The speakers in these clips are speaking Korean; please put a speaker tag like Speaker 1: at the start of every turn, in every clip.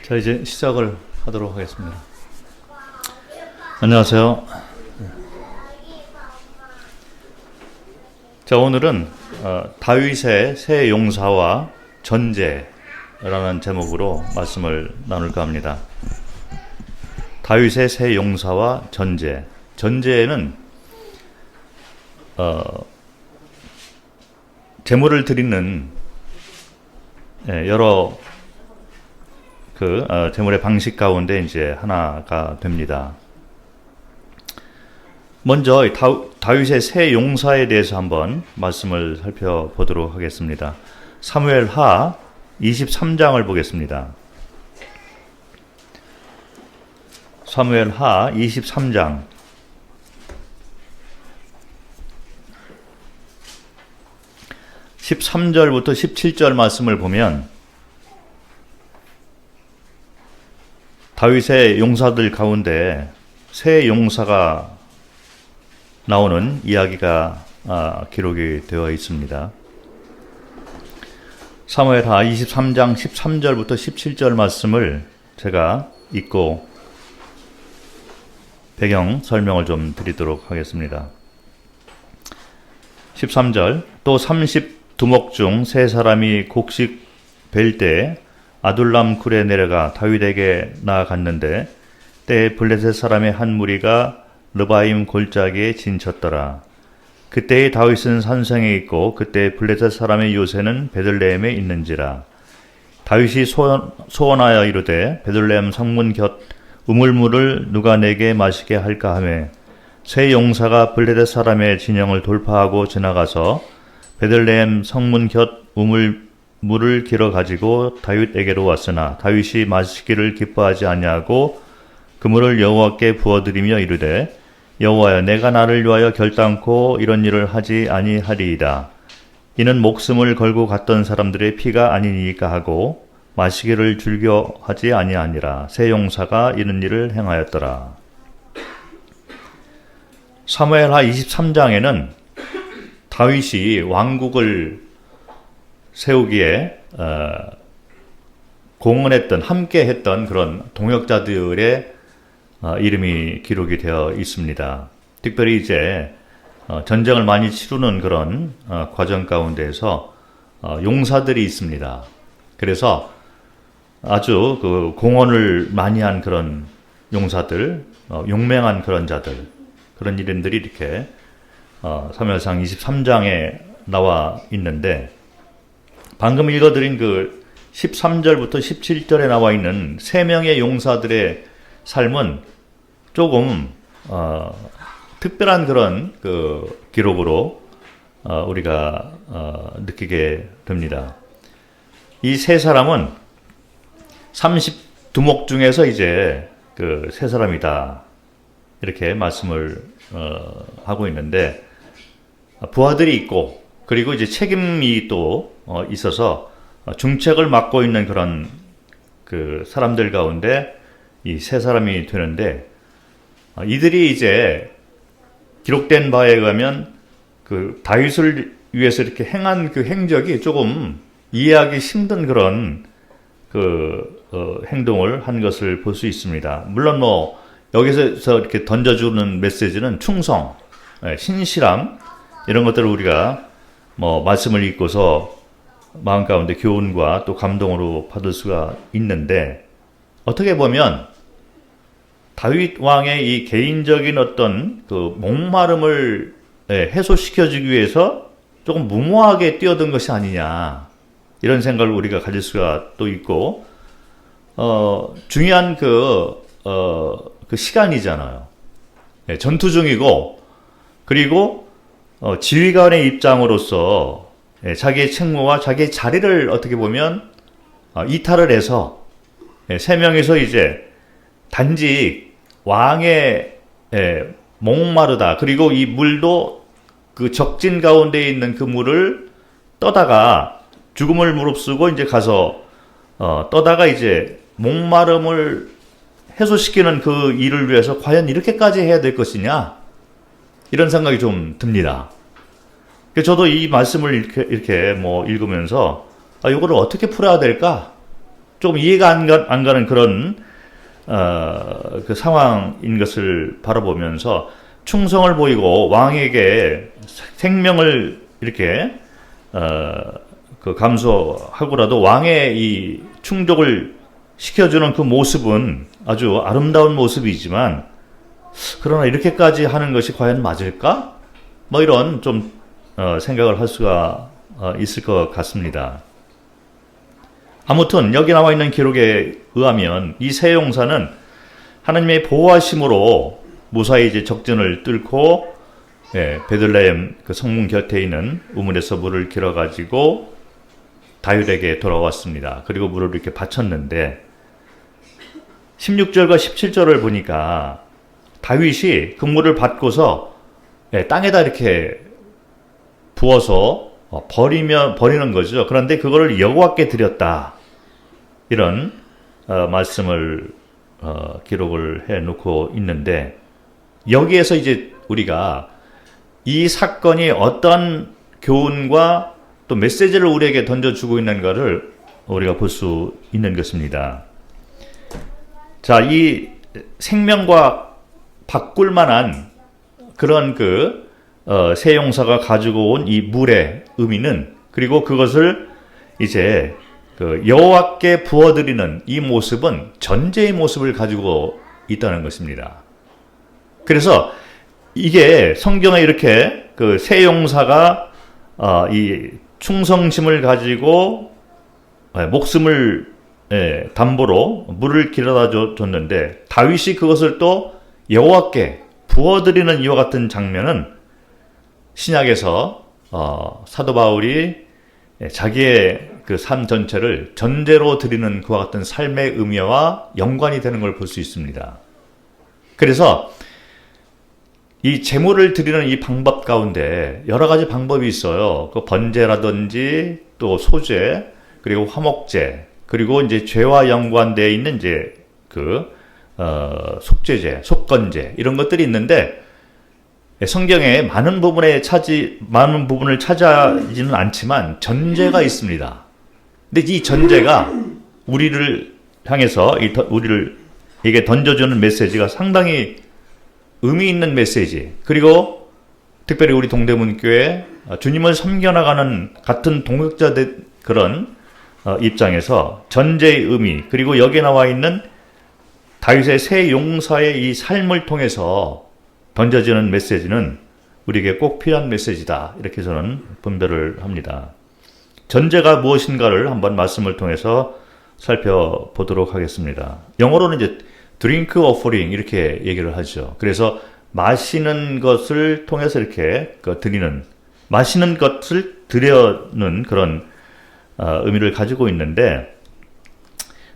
Speaker 1: 자, 이제 시작을 하도록 하겠습니다. 안녕하세요. 자, 오늘은 다윗의 새 용사와 전제라는 제목으로 말씀을 나눌까 합니다. 다윗의 새 용사와 전제. 전제는 제물을 드리는 여러 제물의 방식 가운데 이제 하나가 됩니다. 먼저 다윗의 새 용사에 대해서 한번 말씀을 살펴보도록 하겠습니다. 사무엘하 23장을 보겠습니다. 사무엘하 23장 13절부터 17절 말씀을 보면 다윗의 용사들 가운데 새 용사가 나오는 이야기가 기록이 되어 있습니다. 사무엘하 23장 13절부터 17절 말씀을 제가 읽고 배경 설명을 좀 드리도록 하겠습니다. 13절 또 30두목 중 세 사람이 곡식 벨 때 아둘람 굴에 내려가 다윗에게 나아갔는데 때에 블레셋 사람의 한 무리가 르바임 골짜기에 진쳤더라. 그때의 다윗은 산성에 있고 그때 블레셋 사람의 요새는 베들레헴에 있는지라. 다윗이 소원하여 이르되 베들레헴 성문 곁 우물물을 누가 내게 마시게 할까 하매 새 용사가 블레셋 사람의 진영을 돌파하고 지나가서 베들레헴 성문 곁 우물물을 길어 가지고 다윗에게로 왔으나 다윗이 마시기를 기뻐하지 아니하고 그 물을 여호와께 부어드리며 이르되 여호와여 내가 나를 위하여 결단코 이런 일을 하지 아니하리이다. 이는 목숨을 걸고 갔던 사람들의 피가 아니니까 하고 마시기를 즐겨하지 아니하니라. 새 용사가 이런 일을 행하였더라. 사무엘하 23장에는 다윗이 왕국을 세우기에 공헌했던, 함께 했던 그런 동역자들의 이름이 기록이 되어 있습니다. 특별히 이제 전쟁을 많이 치르는 그런 과정 가운데에서 용사들이 있습니다. 그래서 아주 그 공헌을 많이 한 그런 용사들, 용맹한 그런 자들, 그런 이름들이 이렇게 사무엘상 23장에 나와 있는데, 방금 읽어드린 그 13절부터 17절에 나와 있는 3명의 용사들의 삶은 조금 특별한 그런 그 기록으로 우리가 느끼게 됩니다. 이 세 사람은 30두목 중에서 이제 그 세 사람이다, 이렇게 말씀을 하고 있는데, 부하들이 있고 그리고 이제 책임이 또 있어서 중책을 맡고 있는 그런 그 사람들 가운데 이 세 사람이 되는데, 이들이 이제 기록된 바에 의하면 그 다윗을 위해서 이렇게 행한 그 행적이 조금 이해하기 힘든 그런 행동을 한 것을 볼 수 있습니다. 물론 뭐 여기서 이렇게 던져주는 메시지는 충성, 신실함, 이런 것들을 우리가 뭐 말씀을 읽고서 마음 가운데 교훈과 또 감동으로 받을 수가 있는데, 어떻게 보면 다윗 왕의 이 개인적인 어떤 그 목마름을 해소시켜주기 위해서 조금 무모하게 뛰어든 것이 아니냐, 이런 생각을 우리가 가질 수가 또 있고, 중요한 그 시간이잖아요. 전투 중이고, 그리고 지휘관의 입장으로서 자기의 책무와 자기의 자리를 어떻게 보면 이탈을 해서 세 명이서 이제 단지 왕의 목마르다, 그리고 이 물도 그 적진 가운데 있는 그 물을 떠다가 죽음을 무릅쓰고 이제 가서 떠다가 이제 목마름을 해소시키는 그 일을 위해서 과연 이렇게까지 해야 될 것이냐, 이런 생각이 좀 듭니다. 저도 이 말씀을 이렇게 뭐 읽으면서 이거를 어떻게 풀어야 될까? 좀 이해가 안 가는 그런 그 상황인 것을 바라보면서 충성을 보이고 왕에게 생명을 이렇게 그 감수하고라도 왕의 이 충족을 시켜주는 그 모습은 아주 아름다운 모습이지만, 그러나 이렇게까지 하는 것이 과연 맞을까? 뭐 이런 좀 생각을 할 수가 있을 것 같습니다. 아무튼 여기 나와 있는 기록에 의하면 이 세 용사는 하나님의 보호하심으로 무사히 이제 적전을 뚫고 베들레헴 그 성문 곁에 있는 우물에서 물을 길어 가지고 다윗에게 돌아왔습니다. 그리고 물을 이렇게 바쳤는데 16절과 17절을 보니까 다윗이 그 물을 받고서 땅에다 이렇게 부어서 버리는 거죠. 그런데 그거를 여호와께 드렸다. 이런 말씀을 기록을 해 놓고 있는데, 여기에서 이제 우리가 이 사건이 어떤 교훈과 또 메시지를 우리에게 던져주고 있는가를 우리가 볼 수 있는 것입니다. 자, 이 생명과 바꿀 만한 그런 세 용사가 가지고 온 이 물의 의미는, 그리고 그것을 이제 여호와께 부어드리는 이 모습은 전제의 모습을 가지고 있다는 것입니다. 그래서 이게 성경에 이렇게 세 용사가 이 충성심을 가지고 목숨을 담보로 물을 길어다 줬는데, 다윗이 그것을 또 여호와께 부어드리는 이와 같은 장면은 신약에서 사도 바울이 자기의 그 삶 전체를 전제로 드리는 그와 같은 삶의 의미와 연관이 되는 걸 볼 수 있습니다. 그래서 이 제물을 드리는 이 방법 가운데 여러 가지 방법이 있어요. 그 번제라든지 또 소제, 그리고 화목제, 그리고 이제 죄와 연관되어 있는 이제 속죄제, 속건제, 이런 것들이 있는데, 성경에 많은 부분을 차지하지는 않지만 전제가 있습니다. 근데 이 전제가 우리를 향해서 우리에게 던져주는 메시지가 상당히 의미 있는 메시지, 그리고 특별히 우리 동대문교회 주님을 섬겨나가는 같은 동역자들 그런 입장에서 전제의 의미, 그리고 여기에 나와 있는 다윗의 세 용사의 이 삶을 통해서 던져지는 메시지는 우리에게 꼭 필요한 메시지다, 이렇게 저는 분별을 합니다. 전제가 무엇인가를 한번 말씀을 통해서 살펴보도록 하겠습니다. 영어로는 이제 drink offering 이렇게 얘기를 하죠. 그래서 마시는 것을 통해서 이렇게 마시는 것을 드려는 그런 의미를 가지고 있는데,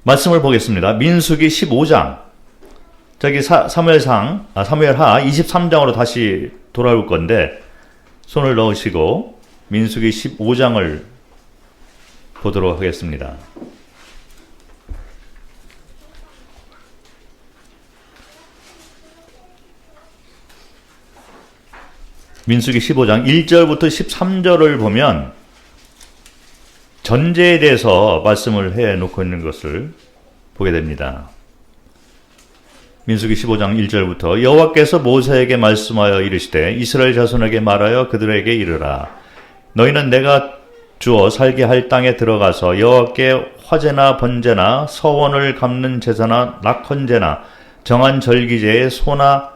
Speaker 1: 말씀을 보겠습니다. 민수기 15장, 저기 사무엘하 23장으로 다시 돌아올 건데 손을 넣으시고 민수기 15장을 보도록 하겠습니다. 민수기 15장 1절부터 13절을 보면 전제에 대해서 말씀을 해 놓고 있는 것을 보게 됩니다. 민수기 15장 1절부터 여호와께서 모세에게 말씀하여 이르시되 이스라엘 자손에게 말하여 그들에게 이르라. 너희는 내가 주어 살게 할 땅에 들어가서 여호와께 화제나 번제나 서원을 갚는 제사나 낙헌제나 정한 절기제의 소나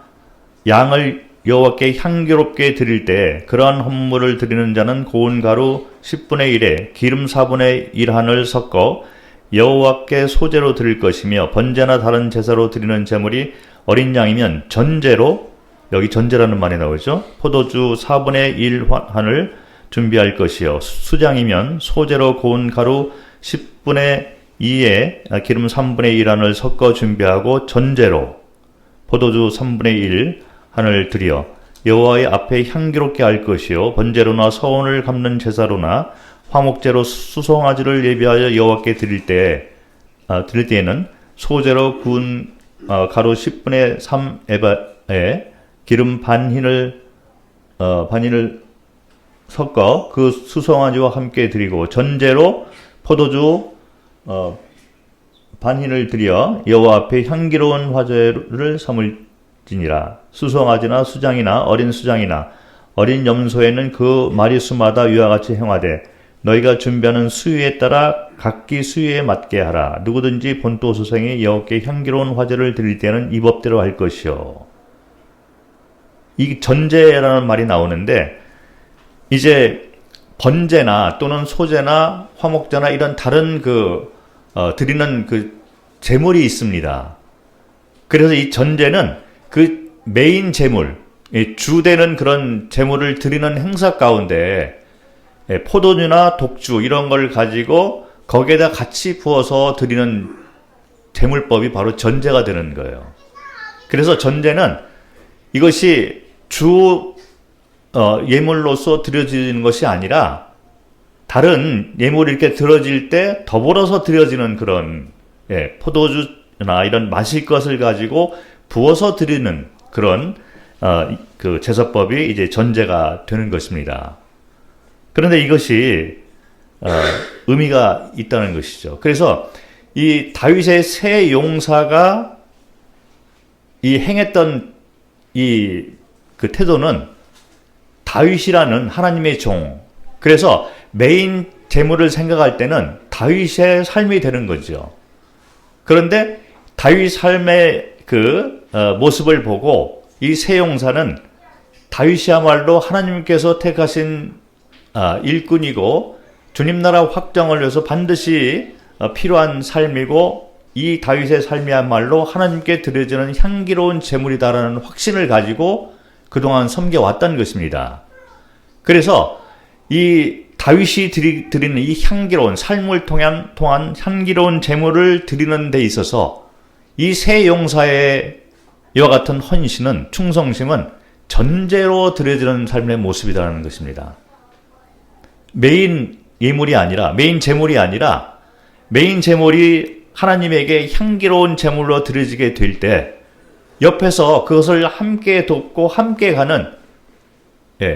Speaker 1: 양을 여호와께 향기롭게 드릴 때 그러한 헌물을 드리는 자는 고운 가루 10분의 1에 기름 4분의 1 한을 섞어 여호와께 소제로 드릴 것이며, 번제나 다른 제사로 드리는 제물이 어린 양이면 전제로, 여기 전제라는 말이 나오죠. 포도주 4분의 1 한을 준비할 것이요, 수장이면 소제로 고운 가루 10분의 2에 기름 3분의 1 한을 섞어 준비하고 전제로 포도주 3분의 1 한을 드려 여호와의 앞에 향기롭게 할 것이요, 번제로나 서원을 갚는 제사로나 화목제로 수송아지를 예비하여 여호와께 드릴 때에는 소제로 구운 가루 10분의 3 에바에 기름 반흰을 섞어 그 수송아지와 함께 드리고, 전제로 포도주 반인을 드려 여호와 앞에 향기로운 화제를 삼을지니라. 수송아지나 수장이나 어린 수장이나 어린 염소에는 그 마리수마다 위와 같이 행하되 너희가 준비하는 수유에 따라 각기 수유에 맞게 하라. 누구든지 본토 소생이 여호와께 향기로운 화제를 드릴 때는 이 법대로 할 것이요. 이 전제라는 말이 나오는데 이제 번제나 또는 소제나 화목제나 이런 다른 드리는 제물이 있습니다. 그래서 이 전제는 그 메인 제물, 주되는 그런 제물을 드리는 행사 가운데 포도주나 독주 이런 걸 가지고 거기에다 같이 부어서 드리는 제물법이 바로 전제가 되는 거예요. 그래서 전제는 이것이 예물로서 드려지는 것이 아니라 다른 예물이 이렇게 드려질 때 더불어서 드려지는 그런 포도주나 이런 마실 것을 가지고 부어서 드리는 그런 그 제사법이 이제 전제가 되는 것입니다. 그런데 이것이 의미가 있다는 것이죠. 그래서 이 다윗의 세 용사가 이 행했던 그 태도는 다윗이라는 하나님의 종, 그래서 메인 제물을 생각할 때는 다윗의 삶이 되는 거죠. 그런데 다윗 삶의 모습을 보고 이 세 용사는 다윗이야말로 하나님께서 택하신 일꾼이고 주님 나라 확장을 위해서 반드시 필요한 삶이고 이 다윗의 삶이야말로 하나님께 드려지는 향기로운 제물이다라는 확신을 가지고 그동안 섬겨왔다는 것입니다. 그래서 이 다윗이 드리는 이 향기로운 삶을 통한 향기로운 제물을 드리는 데 있어서 이 세 용사의 이와 같은 헌신은, 충성심은 전제로 드려지는 삶의 모습이라는 것입니다. 메인 예물이 아니라, 메인 제물이 아니라 메인 제물이 하나님에게 향기로운 제물로 드려지게 될 때 옆에서 그것을 함께 돕고 함께 가는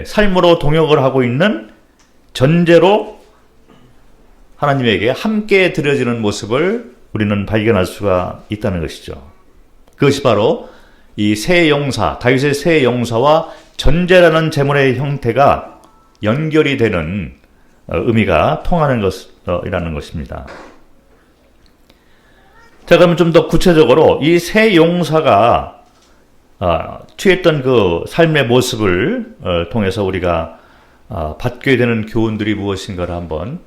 Speaker 1: 삶으로 동역을 하고 있는 전제로 하나님에게 함께 드려지는 모습을 우리는 발견할 수가 있다는 것이죠. 그것이 바로 이 세 용사, 다윗의 세 용사와 전제라는 제물의 형태가 연결이 되는 의미가 통하는 것이라는 것입니다. 자, 그러면 좀 더 구체적으로 이 세 용사가 취했던 그 삶의 모습을 통해서 우리가 받게 되는 교훈들이 무엇인가를 한번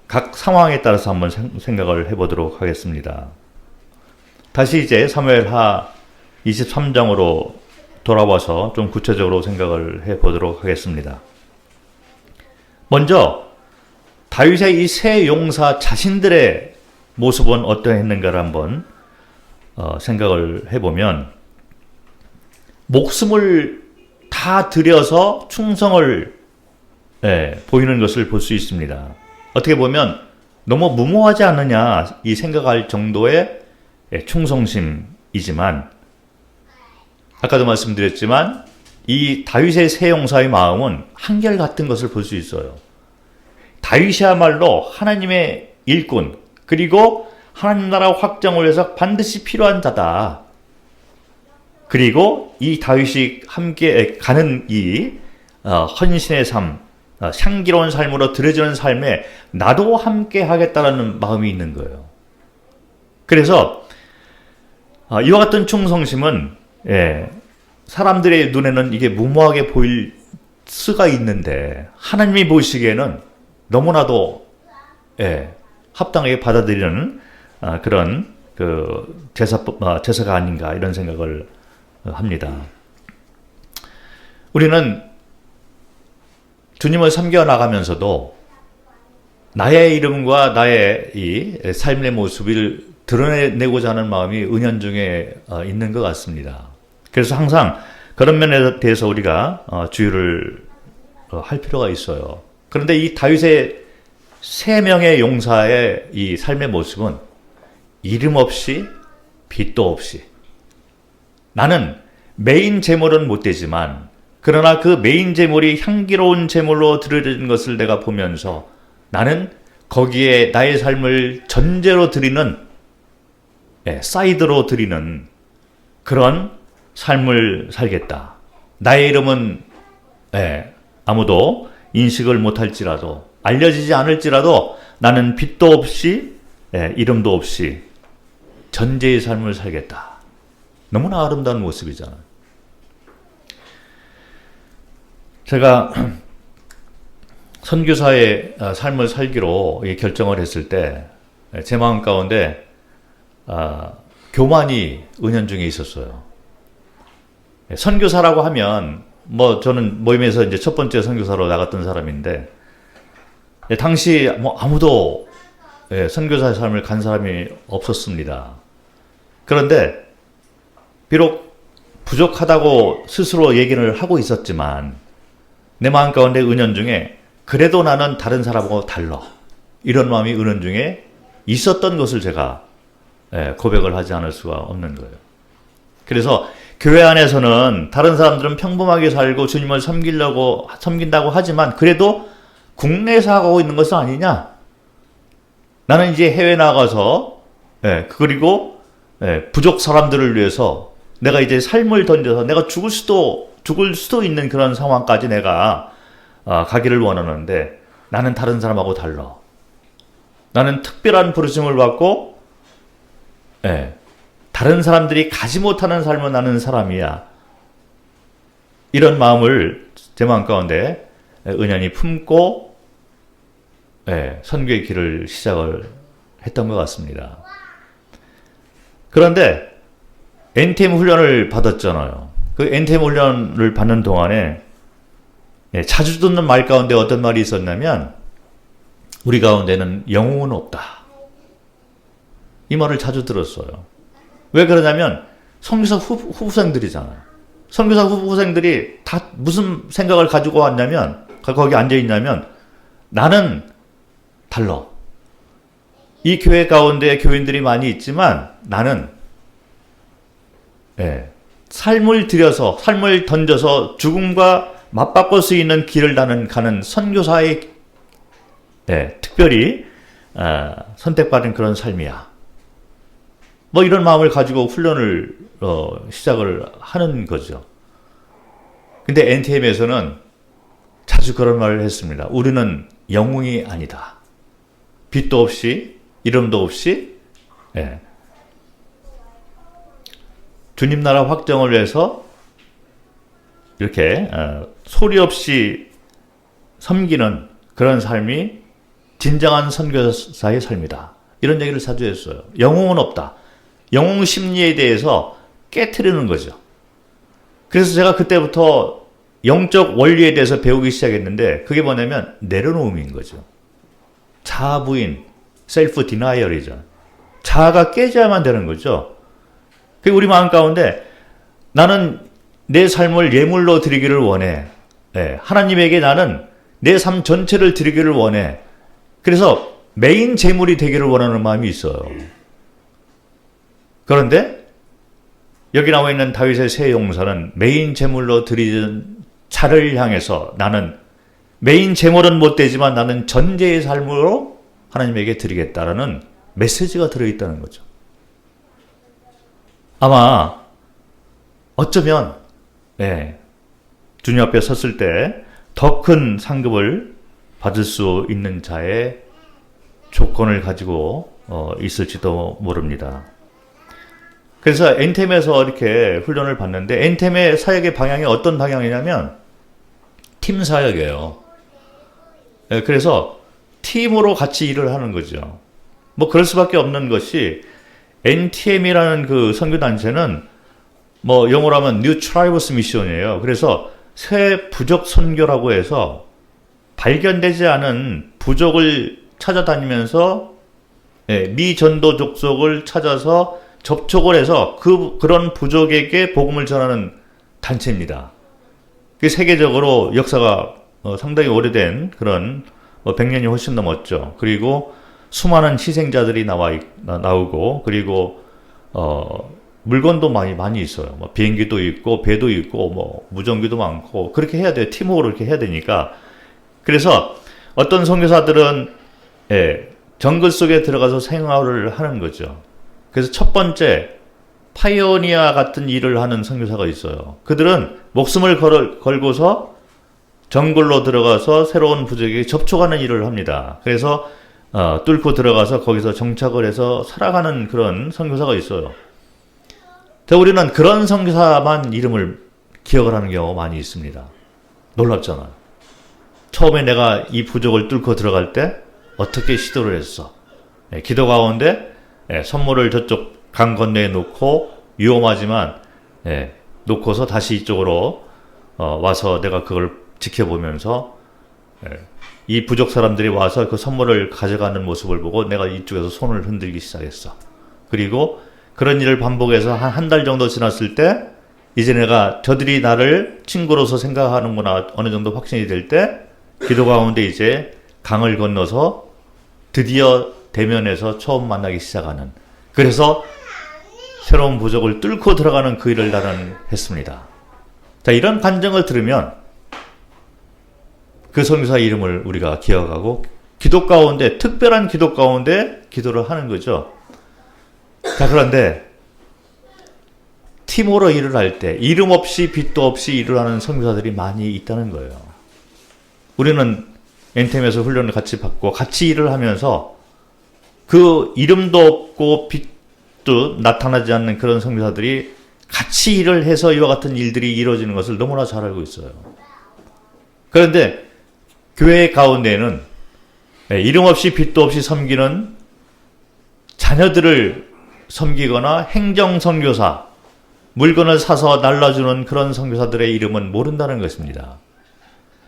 Speaker 1: 각 상황에 따라서 한번 생각을 해보도록 하겠습니다. 다시 이제 사무엘하 23장으로 돌아와서 좀 구체적으로 생각을 해보도록 하겠습니다. 먼저 다윗의 이 세 용사 자신들의 모습은 어떠했는가를 한번 생각을 해보면 목숨을 다 들여서 충성을 보이는 것을 볼 수 있습니다. 어떻게 보면 너무 무모하지 않느냐 이 생각할 정도의 충성심이지만 아까도 말씀드렸지만 이 다윗의 세 용사의 마음은 한결같은 것을 볼 수 있어요. 다윗이야말로 하나님의 일꾼, 그리고 하나님 나라 확장을 위해서 반드시 필요한 자다. 그리고 이 다윗이 함께 가는 이 헌신의 삶, 향기로운 삶으로 드려지는 삶에 나도 함께 하겠다라는 마음이 있는 거예요. 그래서 이와 같은 충성심은 사람들의 눈에는 이게 무모하게 보일 수가 있는데 하나님이 보시기에는 너무나도 합당하게 받아들이는 그런 제사가 아닌가 이런 생각을 합니다. 우리는 주님을 섬겨 나가면서도 나의 이름과 나의 이 삶의 모습을 드러내고자 하는 마음이 은연중에 있는 것 같습니다. 그래서 항상 그런 면에 대해서 우리가 주의를 할 필요가 있어요. 그런데 이 다윗의 세 명의 용사의 이 삶의 모습은 이름 없이 빛도 없이 나는 메인 제물은 못 되지만 그러나 그 메인 제물이 향기로운 제물로 드려진 것을 내가 보면서 나는 거기에 나의 삶을 전제로 드리는 사이드로 드리는 그런 삶을 살겠다. 나의 이름은 아무도 인식을 못할지라도, 알려지지 않을지라도 나는 빛도 없이 이름도 없이 전제의 삶을 살겠다. 너무나 아름다운 모습이잖아요. 제가 선교사의 삶을 살기로 결정을 했을 때 제 마음 가운데 교만이 은연중에 있었어요. 선교사라고 하면 저는 모임에서 이제 첫 번째 선교사로 나갔던 사람인데 당시 아무도 선교사의 삶을 간 사람이 없었습니다. 그런데 비록 부족하다고 스스로 얘기를 하고 있었지만 내 마음 가운데 은연중에 그래도 나는 다른 사람하고 달라, 이런 마음이 은연중에 있었던 것을 제가 고백을 하지 않을 수가 없는 거예요. 그래서 교회 안에서는 다른 사람들은 평범하게 살고 주님을 섬긴다고 하지만 그래도 국내에서 하고 있는 것은 아니냐? 나는 이제 해외 나가서 그리고 부족 사람들을 위해서 내가 이제 삶을 던져서 내가 죽을 수도 있는 그런 상황까지 내가 가기를 원하는데 나는 다른 사람하고 달라. 나는 특별한 부르심을 받고 다른 사람들이 가지 못하는 삶을 나는 사람이야. 이런 마음을 제 마음 가운데 은연히 품고 선교의 길을 시작을 했던 것 같습니다. 그런데 NTM 훈련을 받았잖아요. 그 NTM 훈련을 받는 동안에 자주 듣는 말 가운데 어떤 말이 있었냐면 우리 가운데는 영웅은 없다. 이 말을 자주 들었어요. 왜 그러냐면 선교사 후생들이잖아요. 선교사 후생들이 다 무슨 생각을 가지고 왔냐면 거기 앉아있냐면 나는 달라. 이 교회 가운데 교인들이 많이 있지만 나는 삶을 들여서 삶을 던져서 죽음과 맞바꿀 수 있는 길을 나는 가는 선교사의 특별히 선택받은 그런 삶이야. 이런 마음을 가지고 훈련을 시작을 하는 거죠. 근데 NTM에서는 자주 그런 말을 했습니다. 우리는 영웅이 아니다. 빛도 없이 이름도 없이 주님 나라 확정을 위해서 이렇게 소리 없이 섬기는 그런 삶이 진정한 선교사의 삶이다. 이런 얘기를 자주 했어요. 영웅은 없다. 영웅 심리에 대해서 깨트리는 거죠. 그래서 제가 그때부터 영적 원리에 대해서 배우기 시작했는데 그게 뭐냐면 내려놓음인 거죠. 자아 부인, 셀프 디나이얼이죠. 자아가 깨져야만 되는 거죠. 그리고 우리 마음 가운데 나는 내 삶을 예물로 드리기를 원해. 하나님에게 나는 내 삶 전체를 드리기를 원해. 그래서 메인 제물이 되기를 원하는 마음이 있어요. 그런데 여기 나와 있는 다윗의 새 용사는 메인 제물로 드리는 자를 향해서 나는 메인 제물은 못 되지만 나는 전제의 삶으로 하나님에게 드리겠다라는 메시지가 들어있다는 거죠. 아마 어쩌면 주님 앞에 섰을 때 더 큰 상급을 받을 수 있는 자의 조건을 가지고 있을지도 모릅니다. 그래서 NTM에서 이렇게 훈련을 받는데 NTM의 사역의 방향이 어떤 방향이냐면 팀 사역이에요. 그래서 팀으로 같이 일을 하는 거죠. 그럴 수밖에 없는 것이 NTM이라는 그 선교단체는 영어로 하면 New Tribes Mission이에요. 그래서 새 부족 선교라고 해서 발견되지 않은 부족을 찾아다니면서 미전도 족속을 찾아서 접촉을 해서 그런 부족에게 복음을 전하는 단체입니다. 그게 세계적으로 역사가 상당히 오래된 그런 100년이 훨씬 넘었죠. 그리고 수많은 희생자들이 나오고 그리고 물건도 많이 있어요. 비행기도 있고 배도 있고 무전기도 많고 그렇게 해야 돼요. 팀워크로 이렇게 해야 되니까. 그래서 어떤 선교사들은 정글 속에 들어가서 생활을 하는 거죠. 그래서 첫 번째 파이오니아 같은 일을 하는 선교사가 있어요. 그들은 목숨을 걸고서 정글로 들어가서 새로운 부족에게 접촉하는 일을 합니다. 그래서 뚫고 들어가서 거기서 정착을 해서 살아가는 그런 선교사가 있어요. 우리는 그런 선교사만 이름을 기억을 하는 경우가 많이 있습니다. 놀랍잖아요. 처음에 내가 이 부족을 뚫고 들어갈 때 어떻게 시도를 했어. 기도 가운데 선물을 저쪽 강 건너에 놓고 위험하지만 놓고서 다시 이쪽으로 와서 내가 그걸 지켜보면서 이 부족 사람들이 와서 그 선물을 가져가는 모습을 보고 내가 이쪽에서 손을 흔들기 시작했어. 그리고 그런 일을 반복해서 한 달 정도 지났을 때 이제 내가 저들이 나를 친구로서 생각하는구나 어느 정도 확신이 될 때 기도 가운데 이제 강을 건너서 드디어 대면에서 처음 만나기 시작하는, 그래서 새로운 부족을 뚫고 들어가는 그 일을 나는 했습니다. 자, 이런 간증을 들으면 그 선교사 이름을 우리가 기억하고 기도 가운데, 특별한 기도 가운데 기도를 하는 거죠. 자, 그런데 팀으로 일을 할 때 이름 없이 빛도 없이 일을 하는 선교사들이 많이 있다는 거예요. 우리는 엔템에서 훈련을 같이 받고 같이 일을 하면서 그 이름도 없고 빛도 나타나지 않는 그런 선교사들이 같이 일을 해서 이와 같은 일들이 이루어지는 것을 너무나 잘 알고 있어요. 그런데 교회 가운데에는 이름 없이 빛도 없이 섬기는 자녀들을 섬기거나 행정선교사, 물건을 사서 날라주는 그런 선교사들의 이름은 모른다는 것입니다.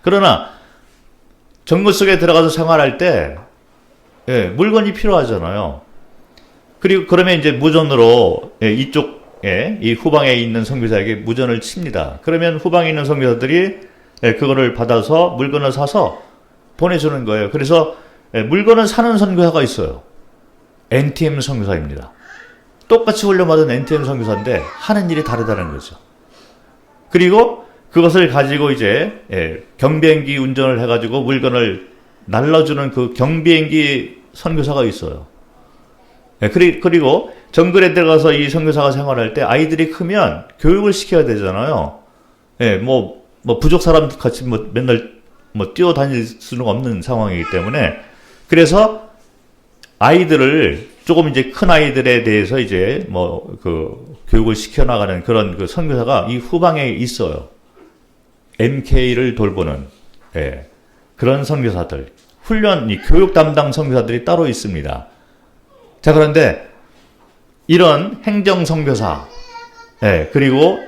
Speaker 1: 그러나 정글 속에 들어가서 생활할 때 물건이 필요하잖아요. 그리고 그러면 이제 무전으로 이쪽에 이 후방에 있는 선교사에게 무전을 칩니다. 그러면 후방에 있는 선교사들이 그거를 받아서 물건을 사서 보내주는 거예요. 그래서 물건을 사는 선교사가 있어요. NTM 선교사입니다. 똑같이 훈련받은 NTM 선교사인데 하는 일이 다르다는 거죠. 그리고 그것을 가지고 이제 경비행기 운전을 해가지고 물건을 날라주는 그 경비행기 선교사가 있어요. 그리고 정글에 들어가서 이 선교사가 생활할 때 아이들이 크면 교육을 시켜야 되잖아요. 뭐 부족 사람 같이 맨날 뛰어다닐 수는 없는 상황이기 때문에, 그래서 아이들을 조금 이제 큰 아이들에 대해서 이제 그 교육을 시켜나가는 그런 그 선교사가 이 후방에 있어요. MK를 돌보는 그런 선교사들, 이 교육 담당 선교사들이 따로 있습니다. 자, 그런데 이런 행정 선교사, 그리고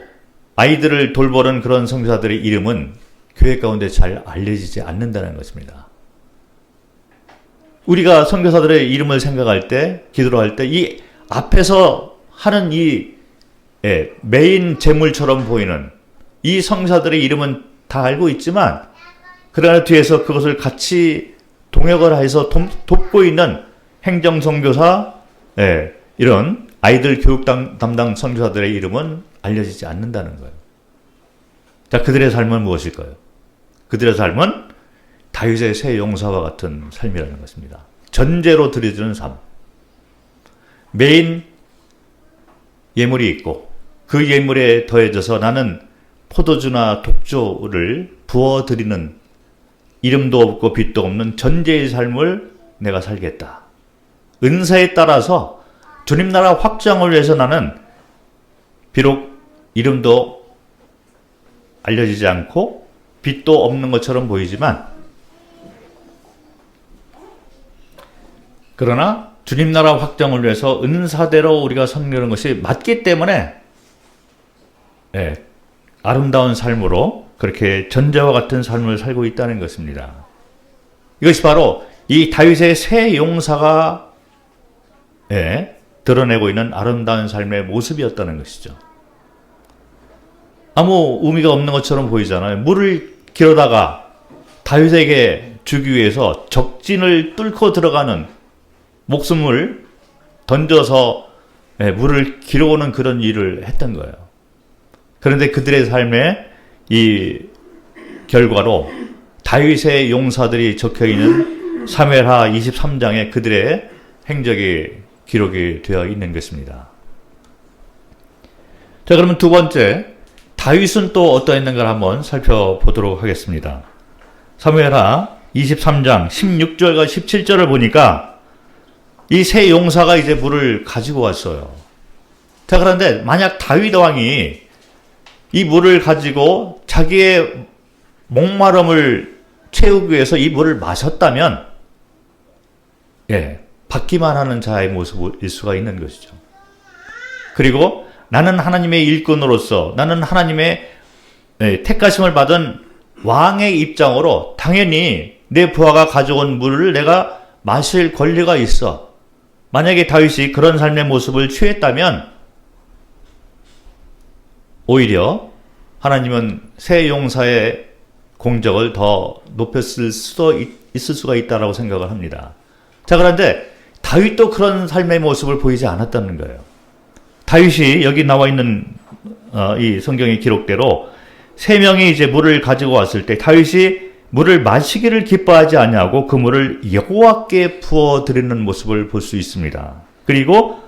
Speaker 1: 아이들을 돌보는 그런 선교사들의 이름은 교회 가운데 잘 알려지지 않는다는 것입니다. 우리가 선교사들의 이름을 생각할 때, 기도를 할 때, 이 앞에서 하는 이 메인 제물처럼 보이는 이 선교사들의 이름은 다 알고 있지만, 그러나 뒤에서 그것을 같이 동역을 해서 돕고 있는 행정 선교사, 이런 아이들 교육 담당 선교사들의 이름은 알려지지 않는다는 거예요. 자, 그들의 삶은 무엇일까요? 그들의 삶은 다윗의 새 용사와 같은 삶이라는 것입니다. 전제로 드려지는 삶. 메인 예물이 있고 그 예물에 더해져서 나는 포도주나 독주를 부어드리는, 이름도 없고 빛도 없는 전제의 삶을 내가 살겠다. 은사에 따라서 주님 나라 확장을 위해서 나는 비록 이름도 알려지지 않고 빛도 없는 것처럼 보이지만, 그러나 주님 나라 확장을 위해서 은사대로 우리가 섬기는 것이 맞기 때문에 아름다운 삶으로 그렇게 전제와 같은 삶을 살고 있다는 것입니다. 이것이 바로 이 다윗의 새 용사가 드러내고 있는 아름다운 삶의 모습이었다는 것이죠. 아무 의미가 없는 것처럼 보이잖아요. 물을 길어다가 다윗에게 주기 위해서 적진을 뚫고 들어가는, 목숨을 던져서 물을 길어오는 그런 일을 했던 거예요. 그런데 그들의 삶의 이 결과로 다윗의 용사들이 적혀있는 사무엘하 23장에 그들의 행적이 기록이 되어 있는 것입니다. 자, 그러면 두 번째, 다윗은 또 어떠했는가를 한번 살펴보도록 하겠습니다. 사무엘하 23장 16절과 17절을 보니까 이 세 용사가 이제 물을 가지고 왔어요. 자, 그런데 만약 다윗 왕이 이 물을 가지고 자기의 목마름을 채우기 위해서 이 물을 마셨다면, 받기만 하는 자의 모습일 수가 있는 것이죠. 그리고 나는 하나님의 일꾼으로서, 나는 하나님의 택하심을 받은 왕의 입장으로 당연히 내 부하가 가져온 물을 내가 마실 권리가 있어. 만약에 다윗이 그런 삶의 모습을 취했다면 오히려 하나님은 세 용사의 공적을 더 높였을 수도 있을 수가 있다라고 생각을 합니다. 자, 그런데 다윗도 그런 삶의 모습을 보이지 않았다는 거예요. 다윗이 여기 나와 있는 이 성경의 기록대로 세 명이 이제 물을 가지고 왔을 때 다윗이 물을 마시기를 기뻐하지 아니하고 그 물을 여호와께 부어 드리는 모습을 볼 수 있습니다. 그리고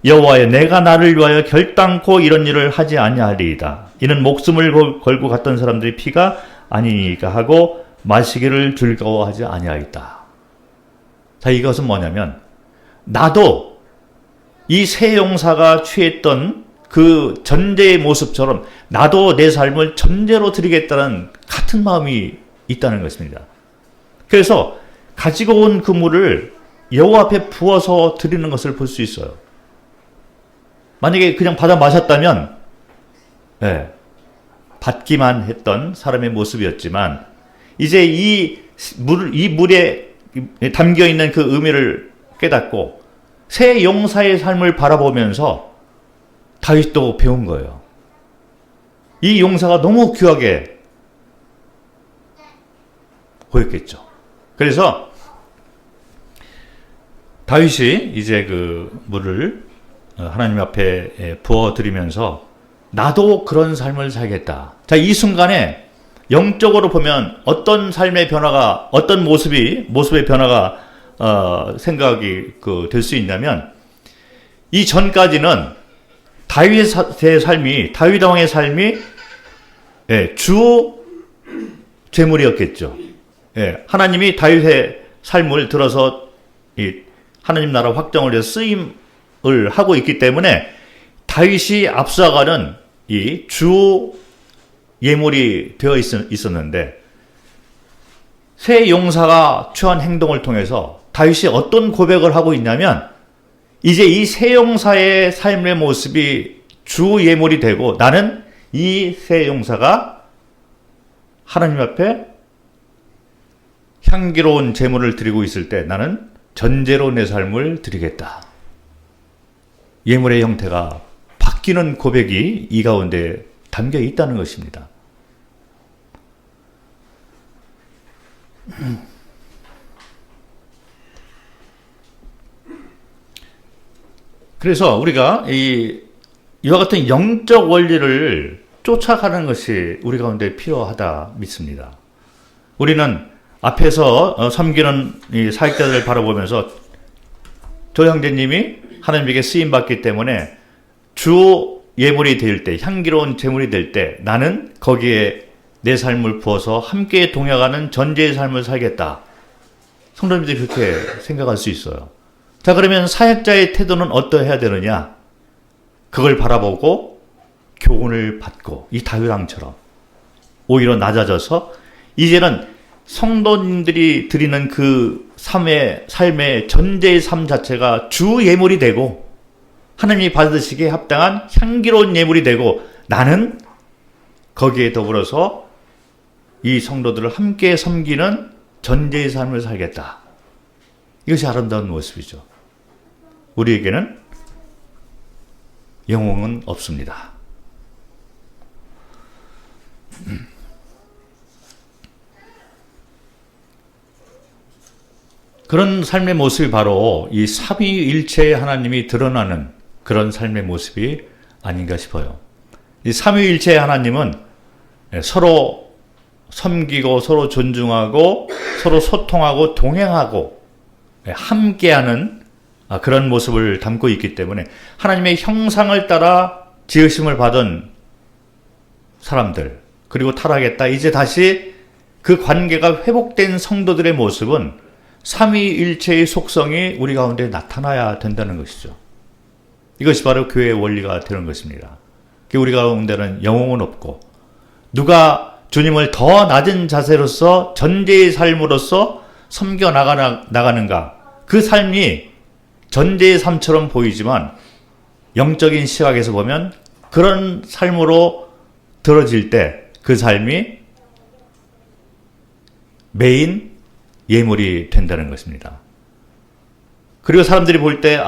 Speaker 1: 여호와여, 내가 나를 위하여 결단코 이런 일을 하지 아니하리이다. 이는 목숨을 걸고 갔던 사람들의 피가 아니니까 하고 마시기를 즐거워하지 아니하였다. 자, 이것은 뭐냐면 나도 이 세 용사가 취했던 그 전제의 모습처럼 나도 내 삶을 전제로 드리겠다는 같은 마음이 있다는 것입니다. 그래서 가지고 온 그 물을 여호와 앞에 부어서 드리는 것을 볼 수 있어요. 만약에 그냥 받아 마셨다면 받기만 했던 사람의 모습이었지만 이제 이 물에 담겨 있는 그 의미를 깨닫고 새 용사의 삶을 바라보면서 다윗도 배운 거예요. 이 용사가 너무 귀하게 보였겠죠. 그래서 다윗이 이제 그 물을 하나님 앞에 부어드리면서 나도 그런 삶을 살겠다. 자, 이 순간에 영적으로 보면 어떤 삶의 변화가, 어떤 모습의 변화가 생각이 될 수 있냐면 이 전까지는 다윗의 삶이, 다윗 왕의 삶이 주 재물이었겠죠. 하나님이 다윗의 삶을 들어서 이 하나님 나라 확정을 위해서 쓰임을 하고 있기 때문에 다윗이 앞서가는 이 주 예물이 되어 있었는데 세 용사가 취한 행동을 통해서 다윗이 어떤 고백을 하고 있냐면 이제 이 세 용사의 삶의 모습이 주 예물이 되고 나는 이 세 용사가 하나님 앞에 향기로운 제물을 드리고 있을 때 나는 전제로 내 삶을 드리겠다. 예물의 형태가 바뀌는 고백이 이 가운데 담겨 있다는 것입니다. 그래서 우리가 이와 같은 영적 원리를 쫓아가는 것이 우리 가운데 필요하다 믿습니다. 우리는 앞에서 섬기는 이 사역자들을 바라보면서 저 형제님이 하나님에게 쓰임받기 때문에 주 예물이 될 때, 향기로운 제물이 될 때 나는 거기에 내 삶을 부어서 함께 동행하는 전제의 삶을 살겠다. 성도님들이 그렇게 생각할 수 있어요. 자, 그러면 사역자의 태도는 어떠해야 되느냐? 그걸 바라보고 교훈을 받고 이 다윗 왕처럼 오히려 낮아져서 이제는 성도님들이 드리는 그 삶의 전제의 삶 자체가 주 예물이 되고 하나님이 받으시기에 합당한 향기로운 예물이 되고 나는 거기에 더불어서 이 성도들을 함께 섬기는 전제의 삶을 살겠다. 이것이 아름다운 모습이죠. 우리에게는 영웅은 없습니다. 그런 삶의 모습이 바로 이 삼위일체의 하나님이 드러나는 그런 삶의 모습이 아닌가 싶어요. 이 삼위일체의 하나님은 서로 섬기고 서로 존중하고 서로 소통하고 동행하고 함께하는 그런 모습을 담고 있기 때문에 하나님의 형상을 따라 지으심을 받은 사람들, 그리고 타락했다, 이제 다시 그 관계가 회복된 성도들의 모습은 삼위일체의 속성이 우리 가운데 나타나야 된다는 것이죠. 이것이 바로 교회의 원리가 되는 것입니다. 우리 가운데는 영웅은 없고, 누가 주님을 더 낮은 자세로서 전제의 삶으로서 섬겨 나가는가, 그 삶이 전제의 삶처럼 보이지만 영적인 시각에서 보면 그런 삶으로 들어질 때 그 삶이 메인 예물이 된다는 것입니다. 그리고 사람들이 볼 때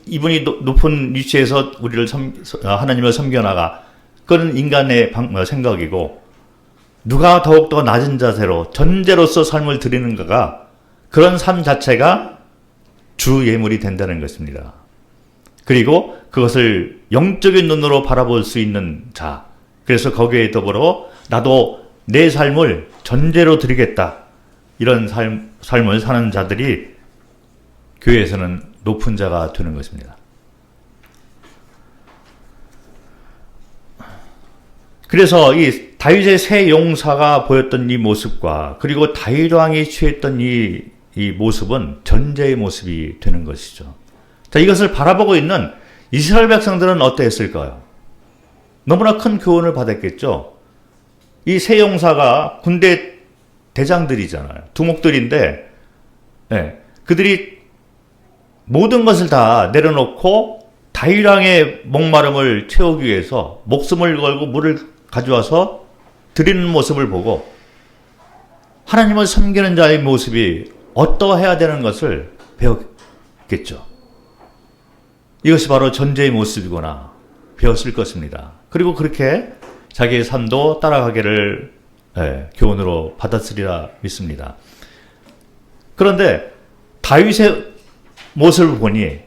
Speaker 1: 이분이 높은 위치에서 하나님을 섬겨나가, 그건 인간의 생각이고, 누가 더욱더 낮은 자세로 전제로서 삶을 드리는가가, 그런 삶 자체가 주 예물이 된다는 것입니다. 그리고 그것을 영적인 눈으로 바라볼 수 있는 자, 그래서 거기에 더불어 나도 내 삶을 전제로 드리겠다, 이런 삶을 사는 자들이 교회에서는 높은 자가 되는 것입니다. 그래서 이 다윗의 새 용사가 보였던 이 모습과, 그리고 다윗 왕이 취했던 이 모습은 전제의 모습이 되는 것이죠. 자, 이것을 바라보고 있는 이스라엘 백성들은 어떠했을까요? 너무나 큰 교훈을 받았겠죠. 이 새 용사가 군대 대장들이잖아요. 두목들인데, 그들이 모든 것을 다 내려놓고 다윗 왕의 목마름을 채우기 위해서 목숨을 걸고 물을 가져와서 드리는 모습을 보고, 하나님을 섬기는 자의 모습이 어떠해야 되는 것을 배웠겠죠. 이것이 바로 전제의 모습이구나 배웠을 것입니다. 그리고 그렇게 자기의 삶도 따라가기를 교훈으로 받았으리라 믿습니다. 그런데 다윗의 모습을 보니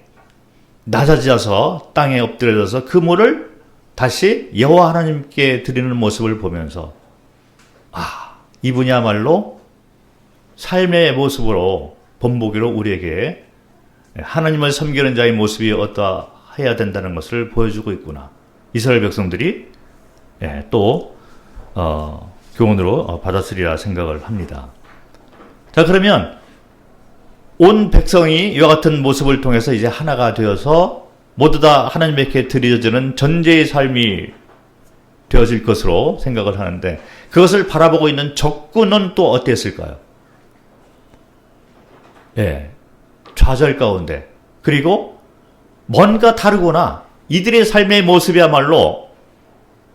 Speaker 1: 낮아져서 땅에 엎드려져서 그 물을 다시 여호와 하나님께 드리는 모습을 보면서, 이분이야말로 삶의 모습으로 본보기로 우리에게 하나님을 섬기는 자의 모습이 어떠해야 된다는 것을 보여주고 있구나. 이스라엘 백성들이 또 교훈으로 받았으리라 생각을 합니다. 자, 그러면 온 백성이 이와 같은 모습을 통해서 이제 하나가 되어서 모두 다 하나님께 드려지는 전제의 삶이 되어질 것으로 생각을 하는데, 그것을 바라보고 있는 적군은 또 어땠을까요? 좌절 가운데, 그리고 뭔가 다르구나, 이들의 삶의 모습이야말로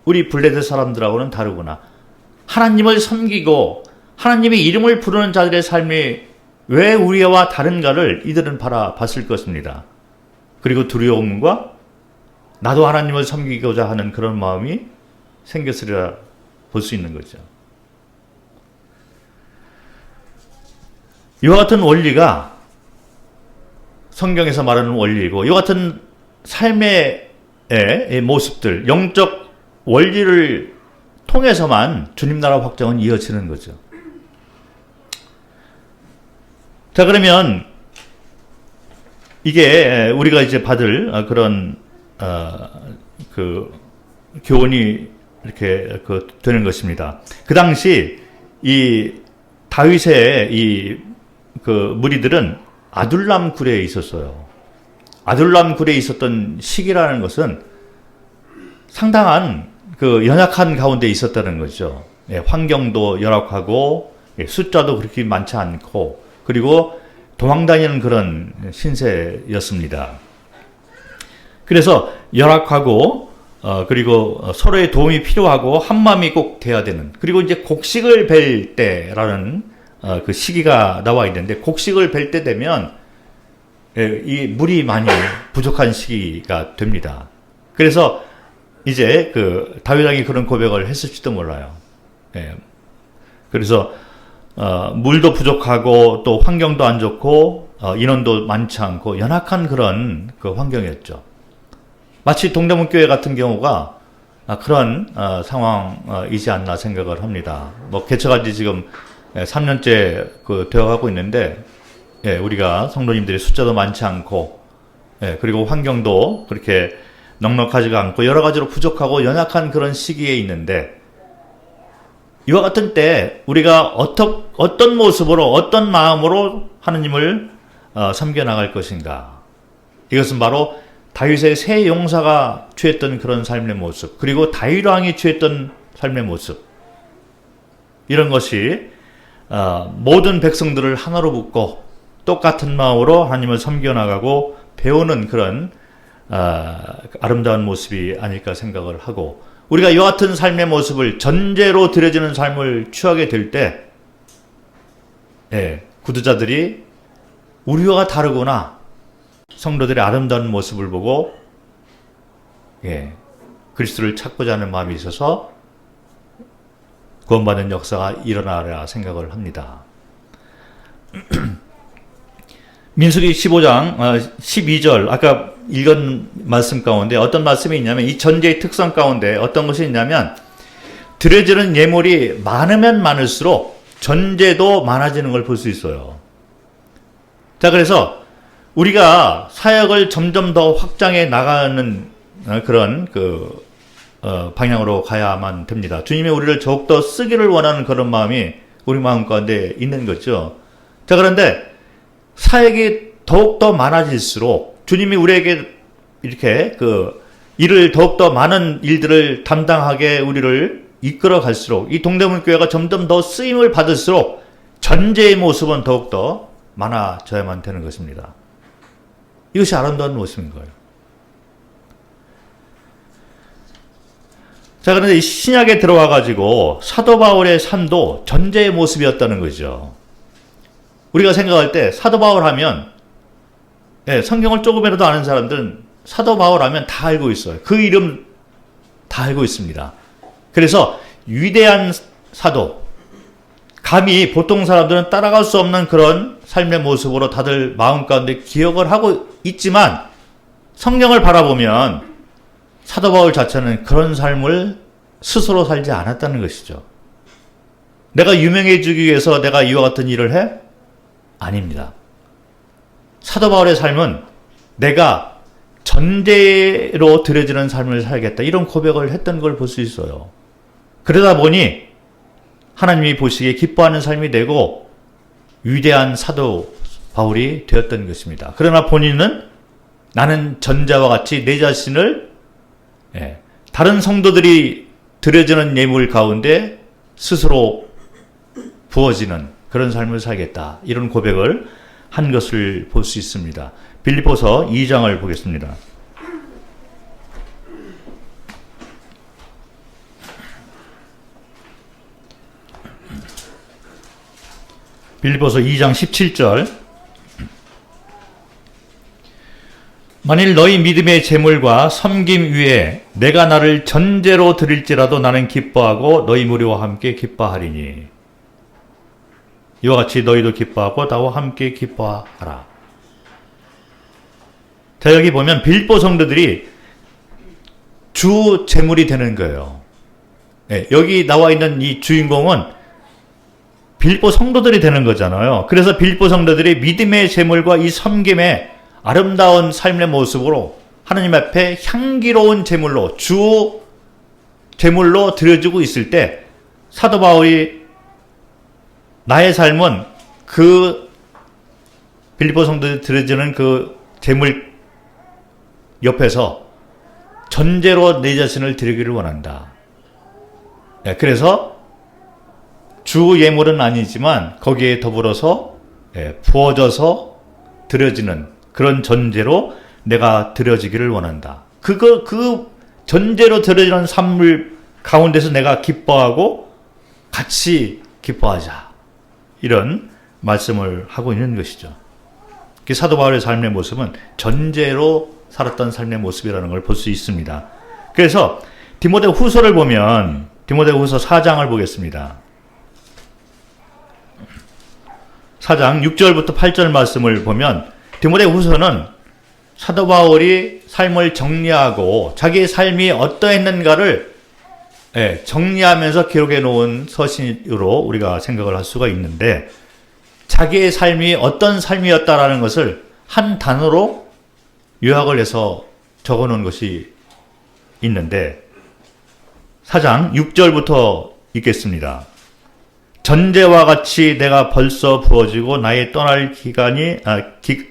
Speaker 1: 우리 블레셋 사람들하고는 다르구나, 하나님을 섬기고 하나님의 이름을 부르는 자들의 삶이 왜 우리와 다른가를 이들은 바라봤을 것입니다. 그리고 두려움과 나도 하나님을 섬기고자 하는 그런 마음이 생겼으리라 볼 수 있는 거죠. 이와 같은 원리가 성경에서 말하는 원리이고, 이와 같은 삶의 모습들, 영적 원리를 통해서만 주님 나라 확장은 이어지는 거죠. 자, 그러면 이게 우리가 이제 받을 그런 그 교훈이 이렇게 되는 것입니다. 그 당시 이 다윗의 그 무리들은 아둘람 굴에 있었어요. 아둘람 굴에 있었던 시기라는 것은 상당한 그 연약한 가운데 있었다는 거죠. 환경도 열악하고 숫자도 그렇게 많지 않고, 그리고 도망다니는 그런 신세였습니다. 그래서 열악하고 그리고 서로의 도움이 필요하고 한마음이 꼭 돼야 되는, 그리고 이제 곡식을 벨 때라는 그 시기가 나와 있는데, 곡식을 벨 때 되면 이 물이 많이 부족한 시기가 됩니다. 그래서 이제 그 다윗 왕이 그런 고백을 했을지도 몰라요. 그래서 물도 부족하고 또 환경도 안 좋고 인원도 많지 않고 연약한 그런 그 환경이었죠. 마치 동대문 교회 같은 경우가 그런 상황이지 않나 생각을 합니다. 뭐 개척한 지 지금 3년째 되어가고 있는데, 우리가 성도님들의 숫자도 많지 않고 예, 그리고 환경도 그렇게 넉넉하지가 않고 여러 가지로 부족하고 연약한 그런 시기에 있는데, 이와 같은 때 우리가 어떤 모습으로 어떤 마음으로 하느님을 섬겨나갈 것인가. 이것은 바로 다윗의 새 용사가 취했던 그런 삶의 모습, 그리고 다윗 왕이 취했던 삶의 모습, 이런 것이 모든 백성들을 하나로 묶고 똑같은 마음으로 하나님을 섬겨나가고 배우는 그런 아름다운 모습이 아닐까 생각을 하고, 우리가 이와 같은 삶의 모습을 전제로 드려지는 삶을 취하게 될 때, 구두자들이 우리와 다르구나, 성도들의 아름다운 모습을 보고 그리스도를 찾고자 하는 마음이 있어서 구원받는 역사가 일어나리라 생각을 합니다. 민수기 15장 12절 아까 읽은 말씀 가운데 어떤 말씀이 있냐면, 이 전제의 특성 가운데 어떤 것이 있냐면, 드려지는 예물이 많으면 많을수록 전제도 많아지는 걸 볼 수 있어요. 자, 그래서 우리가 사역을 점점 더 확장해 나가는 그런 방향으로 가야만 됩니다. 주님이 우리를 더욱더 쓰기를 원하는 그런 마음이 우리 마음 가운데 있는 거죠. 자, 그런데 사역이 더욱더 많아질수록 주님이 우리에게 이렇게 일을 더욱더 많은 일들을 담당하게 우리를 이끌어 갈수록, 이 동대문 교회가 점점 더 쓰임을 받을수록 전제의 모습은 더욱더 많아져야만 되는 것입니다. 이것이 아름다운 모습인 거예요. 자, 그런데 이 신약에 들어와 가지고 사도 바울의 삶도 전제의 모습이었다는 거죠. 우리가 생각할 때 사도 바울 하면, 성경을 조금이라도 아는 사람들은 사도 바울 하면 다 알고 있어요. 그 이름 다 알고 있습니다. 그래서 위대한 사도, 감히 보통 사람들은 따라갈 수 없는 그런 삶의 모습으로 다들 마음 가운데 기억을 하고 있지만, 성경을 바라보면 사도 바울 자체는 그런 삶을 스스로 살지 않았다는 것이죠. 내가 유명해지기 위해서 내가 이와 같은 일을 해? 아닙니다. 사도 바울의 삶은 내가 전제로 드려지는 삶을 살겠다, 이런 고백을 했던 걸 볼 수 있어요. 그러다 보니 하나님이 보시기에 기뻐하는 삶이 되고 위대한 사도 바울이 되었던 것입니다. 그러나 본인은 나는 전자와 같이 내 자신을 다른 성도들이 드려지는 예물 가운데 스스로 부어지는 그런 삶을 살겠다, 이런 고백을 한 것을 볼 수 있습니다. 빌립보서 2장을 보겠습니다. 빌립보서 2장 17절. 만일 너희 믿음의 재물과 섬김 위에 내가 나를 전제로 드릴지라도 나는 기뻐하고 너희 무리와 함께 기뻐하리니 이와 같이 너희도 기뻐하고 나와 함께 기뻐하라. 자, 여기 보면 빌립보 성도들이 주 재물이 되는 거예요. 여기 나와 있는 이 주인공은 빌립보 성도들이 되는 거잖아요. 그래서 빌립보 성도들이 믿음의 재물과 이 섬김의 아름다운 삶의 모습으로 하나님 앞에 향기로운 제물로, 주 제물로 드려지고 있을 때 사도 바울이 나의 삶은 그 빌립보 성도들이 드려지는 그 제물 옆에서 전제로 내 자신을 드리기를 원한다. 그래서 주 예물은 아니지만 거기에 더불어서 부어져서 드려지는 그런 전제로 내가 드려지기를 원한다. 그 전제로 드려지는 삶을 가운데서 내가 기뻐하고 같이 기뻐하자. 이런 말씀을 하고 있는 것이죠. 사도 바울의 삶의 모습은 전제로 살았던 삶의 모습이라는 걸 볼 수 있습니다. 그래서 디모데 후서를 보면 디모데 후서 4장을 보겠습니다. 4장 6절부터 8절 말씀을 보면 디모데 후서는 사도 바울이 삶을 정리하고 자기의 삶이 어떠했는가를 정리하면서 기록해 놓은 서신으로 우리가 생각을 할 수가 있는데, 자기의 삶이 어떤 삶이었다라는 것을 한 단어로 요약을 해서 적어 놓은 것이 있는데 4장 6절부터 읽겠습니다. 전제와 같이 내가 벌써 부어지고 나의 떠날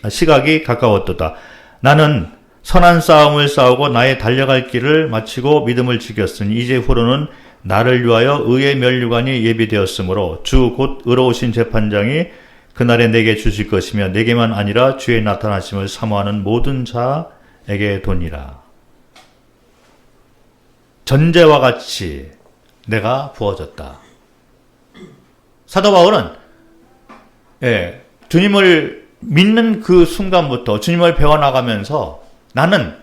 Speaker 1: 시각이 가까웠도다. 나는 선한 싸움을 싸우고 나의 달려갈 길을 마치고 믿음을 지켰으니 이제후로는 나를 위하여 의의 면류관이 예비되었으므로 주 곧 의로우신 재판장이 그날에 내게 주실 것이며 내게만 아니라 주의 나타나심을 사모하는 모든 자에게 도니라. 전제와 같이 내가 부어졌다. 사도 바울은 주님을 믿는 그 순간부터 주님을 배워나가면서 나는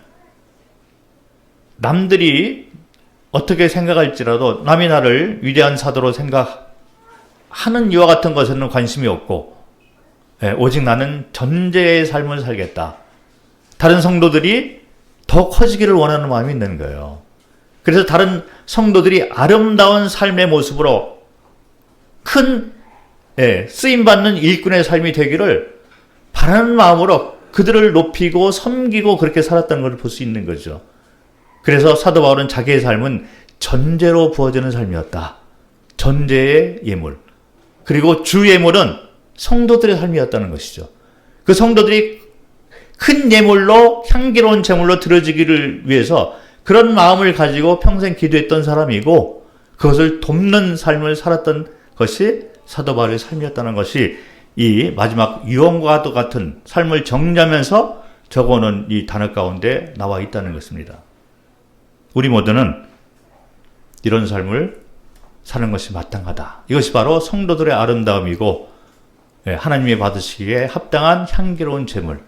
Speaker 1: 남들이 어떻게 생각할지라도 남이 나를 위대한 사도로 생각하는 이와 같은 것에는 관심이 없고 오직 나는 전제의 삶을 살겠다. 다른 성도들이 더 커지기를 원하는 마음이 있는 거예요. 그래서 다른 성도들이 아름다운 삶의 모습으로 큰 쓰임받는 일꾼의 삶이 되기를 바라는 마음으로 그들을 높이고 섬기고 그렇게 살았다는 걸 볼 수 있는 거죠. 그래서 사도 바울은 자기의 삶은 전제로 부어지는 삶이었다. 전제의 예물. 그리고 주 예물은 성도들의 삶이었다는 것이죠. 그 성도들이 큰 예물로 향기로운 제물로 드려지기를 위해서 그런 마음을 가지고 평생 기도했던 사람이고 그것을 돕는 삶을 살았던 것이 사도 바울의 삶이었다는 것이 이 마지막 유언과도 같은 삶을 정리하면서 적어놓은 이 단어 가운데 나와 있다는 것입니다. 우리 모두는 이런 삶을 사는 것이 마땅하다. 이것이 바로 성도들의 아름다움이고 하나님이 받으시기에 합당한 향기로운 제물이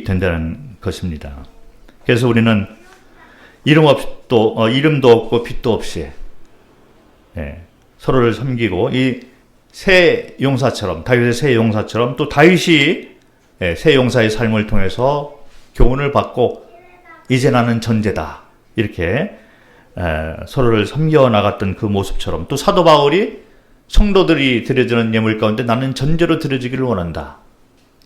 Speaker 1: 된다는 것입니다. 그래서 우리는 이름도 없고 빛도 없이 서로를 섬기고 이 새 용사처럼 다윗의 새 용사처럼 또 다윗이 새 용사의 삶을 통해서 교훈을 받고 이제 나는 전제다 이렇게 서로를 섬겨 나갔던 그 모습처럼 또 사도 바울이 성도들이 드려지는 예물 가운데 나는 전제로 드려지기를 원한다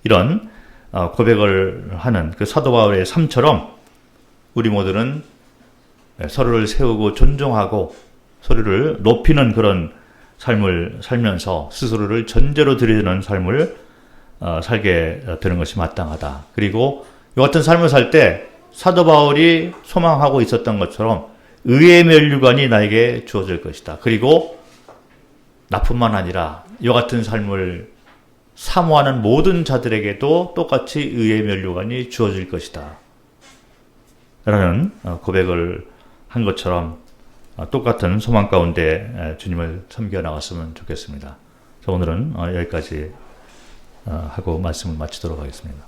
Speaker 1: 이런 고백을 하는 그 사도 바울의 삶처럼 우리 모두는 서로를 세우고 존중하고 서로를 높이는 그런 삶을 살면서 스스로를 전제로 드리는 삶을 살게 되는 것이 마땅하다. 그리고 이 같은 삶을 살 때 사도 바울이 소망하고 있었던 것처럼 의의 면류관이 나에게 주어질 것이다. 그리고 나뿐만 아니라 이 같은 삶을 사모하는 모든 자들에게도 똑같이 의의 면류관이 주어질 것이다. 라는 고백을 한 것처럼 똑같은 소망 가운데 주님을 섬겨 나갔으면 좋겠습니다. 오늘은 여기까지 하고 말씀을 마치도록 하겠습니다.